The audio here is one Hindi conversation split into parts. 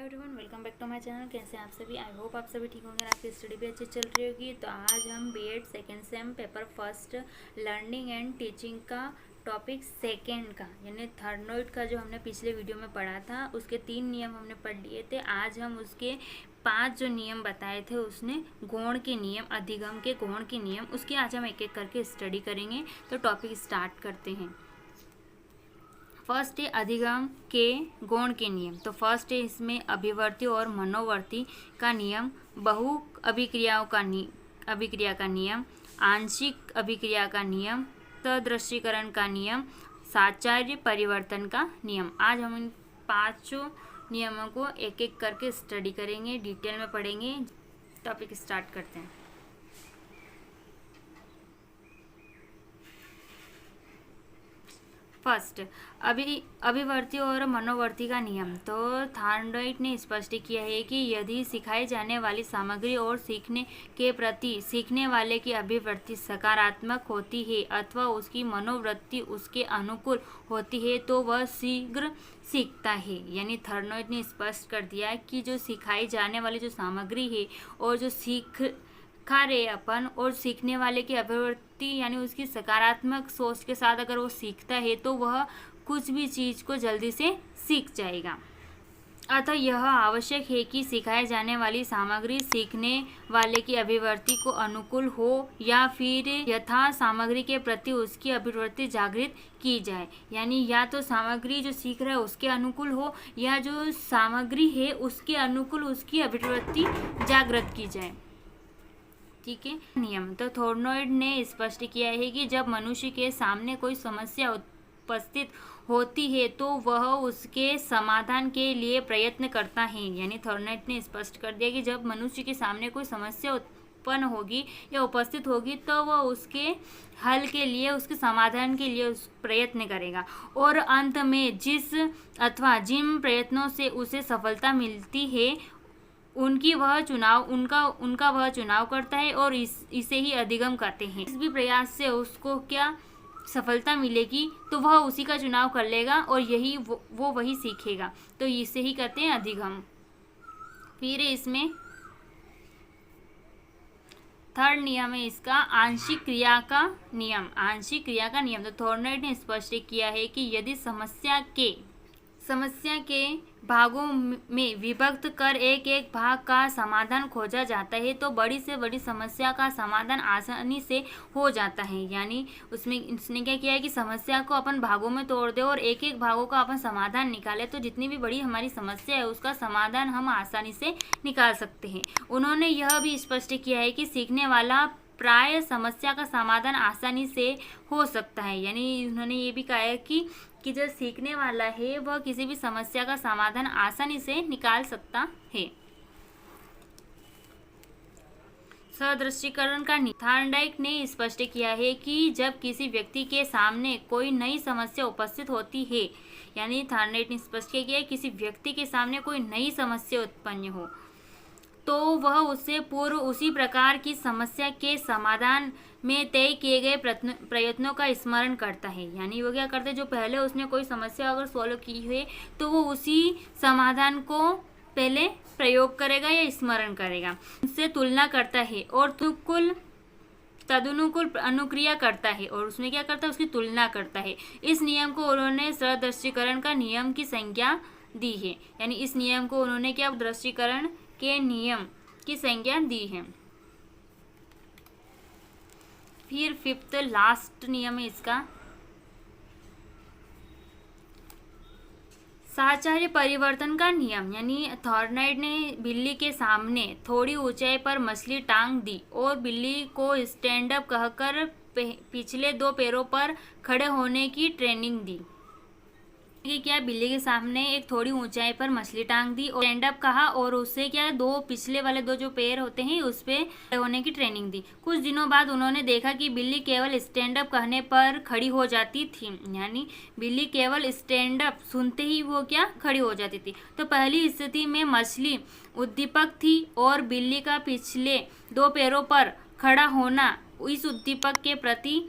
Everyone, welcome back to my channel. कैसे हैं आप सभी? आई होप आप सभी ठीक होंगे और आपकी स्टडी भी अच्छी चल रही होगी। तो आज हम BEd second sem paper first learning and teaching का टॉपिक सेकेंड का यानी थर्नोइड का जो हमने पिछले वीडियो में पढ़ा था उसके 3 नियम हमने पढ़ लिए थे। आज हम उसके 5 जो नियम बताए थे उसने गौण के नियम, अधिगम के गौण के नियम, उसकी आज हम एक एक करके स्टडी करेंगे। तो टॉपिक स्टार्ट करते हैं। फर्स्ट है अधिगम के गौण के नियम। तो फर्स्ट है इसमें अभिवर्ती और मनोवर्ती का नियम, बहु अभिक्रिया का नियम, आंशिक अभिक्रिया का नियम, तदृश्यकरण का नियम, साचार्य परिवर्तन का नियम। आज हम इन 5 नियमों को एक एक करके स्टडी करेंगे, डिटेल में पढ़ेंगे। टॉपिक स्टार्ट करते हैं। फर्स्ट अभिवर्ती और मनोवर्ती का नियम। तो थॉर्नडाइक ने स्पष्ट किया है कि यदि सिखाई जाने वाली सामग्री और सीखने के प्रति सीखने वाले की अभिवर्ती सकारात्मक होती है अथवा उसकी मनोवृत्ति उसके अनुकूल होती है तो वह शीघ्र सीखता है। यानी थॉर्नडाइक ने स्पष्ट कर दिया कि जो सिखाई जाने वाली जो सामग्री है और जो खा रहे अपन और सीखने वाले की अभिवृत्ति यानी उसकी सकारात्मक सोच के साथ अगर वो सीखता है तो वह कुछ भी चीज़ को जल्दी से सीख जाएगा। अतः यह आवश्यक है कि सिखाए जाने वाली सामग्री सीखने वाले की अभिवृत्ति को अनुकूल हो या फिर यथा सामग्री के प्रति उसकी अभिवृत्ति जागृत की जाए। यानी या तो सामग्री जो सीख रहा है उसके अनुकूल हो या जो सामग्री है उसके अनुकूल उसकी अभिवृत्ति जागृत की जाए। ठीक है। नियम। तो थॉर्नडाइक ने स्पष्ट किया है कि जब मनुष्य के सामने कोई समस्या उपस्थित होती है तो वह उसके समाधान के लिए प्रयत्न करता है। यानी थॉर्नडाइक ने स्पष्ट कर दिया कि जब मनुष्य के सामने कोई समस्या उत्पन्न होगी या उपस्थित होगी तो वह उसके हल के लिए, उसके समाधान के लिए प्रयत्न करेगा और अंत में जिस अथवा जिन प्रयत्नों से उसे सफलता मिलती है उनका वह चुनाव करता है और इसे ही अधिगम करते हैं। इस भी प्रयास से उसको क्या सफलता मिलेगी तो वह उसी का चुनाव कर लेगा और यही वो वही सीखेगा। तो इसे ही कहते हैं अधिगम। फिर इसमें थर्ड नियम है इसका आंशिक क्रिया का नियम। आंशिक क्रिया का नियम। तो थॉर्नडाइक ने स्पष्ट किया है कि यदि समस्या के भागों में विभक्त कर एक एक भाग का समाधान खोजा जाता है तो बड़ी से बड़ी समस्या का समाधान आसानी से हो जाता है। यानी उसने क्या किया है कि समस्या को अपन भागों में तोड़ दे और एक एक भागों का अपन समाधान निकाले तो जितनी भी बड़ी हमारी समस्या है उसका समाधान हम आसानी से निकाल सकते हैं। उन्होंने यह भी स्पष्ट किया है कि सीखने वाला प्राय समस्या का समाधान आसानी से हो सकता है। यानी उन्होंने ये भी कहा है कि जो सीखने वाला है वह किसी भी समस्या का समाधान आसानी से निकाल सकता है। सदृश्यकरण का नियम। थॉर्नडाइक ने स्पष्ट किया है कि जब किसी व्यक्ति के सामने कोई नई समस्या उपस्थित होती है, यानी थॉर्नडाइक ने स्पष्ट किया किसी व्यक्ति के सामने कोई नई समस्या उत्पन्न हो तो वह उससे पूर्व उसी प्रकार की समस्या के समाधान में तय किए गए प्रयत्नों का स्मरण करता है। यानी वो क्या करते हैं, जो पहले उसने कोई समस्या अगर सॉल्व की है तो वो उसी समाधान को पहले प्रयोग करेगा या स्मरण करेगा, उससे तुलना करता है और तदनुकूल अनुक्रिया करता है और उसमें क्या करता है, उसकी तुलना करता है। इस नियम को उन्होंने सदृश्यकरण का नियम की संज्ञा दी है। यानी इस नियम को उन्होंने क्या दृश्यकरण के नियम की संज्ञा दी है। फिर फिफ्थ लास्ट नियम है इसका साचार्य परिवर्तन का नियम। यानी थॉर्नडाइक ने बिल्ली के सामने थोड़ी ऊंचाई पर मछली टांग दी और बिल्ली को स्टैंड अप कहकर पिछले 2 पैरों पर खड़े होने की ट्रेनिंग दी। कि क्या बिल्ली के सामने एक थोड़ी ऊंचाई पर मछली टांग दी और स्टैंड अप कहा और उससे क्या पिछले वाले 2 जो पैर होते हैं उस पे खड़े होने की ट्रेनिंग दी। कुछ दिनों बाद उन्होंने देखा कि बिल्ली केवल स्टैंड अप कहने पर खड़ी हो जाती थी। यानी बिल्ली केवल स्टैंड अप सुनते ही वो क्या खड़ी हो जाती थी। तो पहली स्थिति में मछली उद्दीपक थी और बिल्ली का पिछले 2 पैरों पर खड़ा होना इस उद्दीपक के प्रति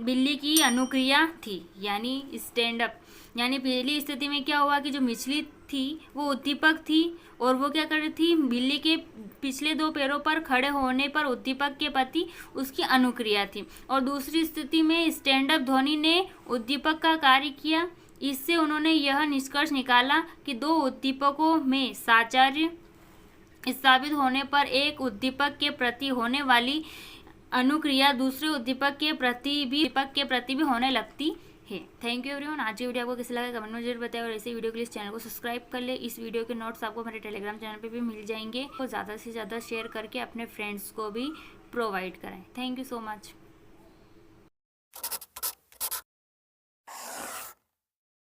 बिल्ली की अनुक्रिया थी, यानी स्टैंड अप। यानी पहली स्थिति में क्या हुआ कि जो मछली थी वो उद्दीपक थी और वो क्या कर रही थी, बिल्ली के पिछले 2 पैरों पर खड़े होने पर उद्दीपक के प्रति उसकी अनुक्रिया थी। और दूसरी स्थिति में स्टैंड अप ध्वनि ने उद्दीपक का कार्य किया। इससे उन्होंने यह निष्कर्ष निकाला कि 2 उद्दीपकों में साचार्य स्थापित होने पर एक उद्दीपक के प्रति होने वाली अनुक्रिया दूसरे उद्दीपक के प्रति भी होने लगती है। Thank you everyone. आज की वीडियो आपको कैसे लगा कमेंट में जरूर बताएं और ऐसे वीडियो के लिए इस चैनल को सब्सक्राइब कर ले। इस वीडियो के नोट्स आपको मेरे टेलीग्राम चैनल पे भी मिल जाएंगे। तो ज़्यादा से ज़्यादा शेयर करके अपने फ्रेंड्स को भी प्रोवाइड कराएं। Thank you so much.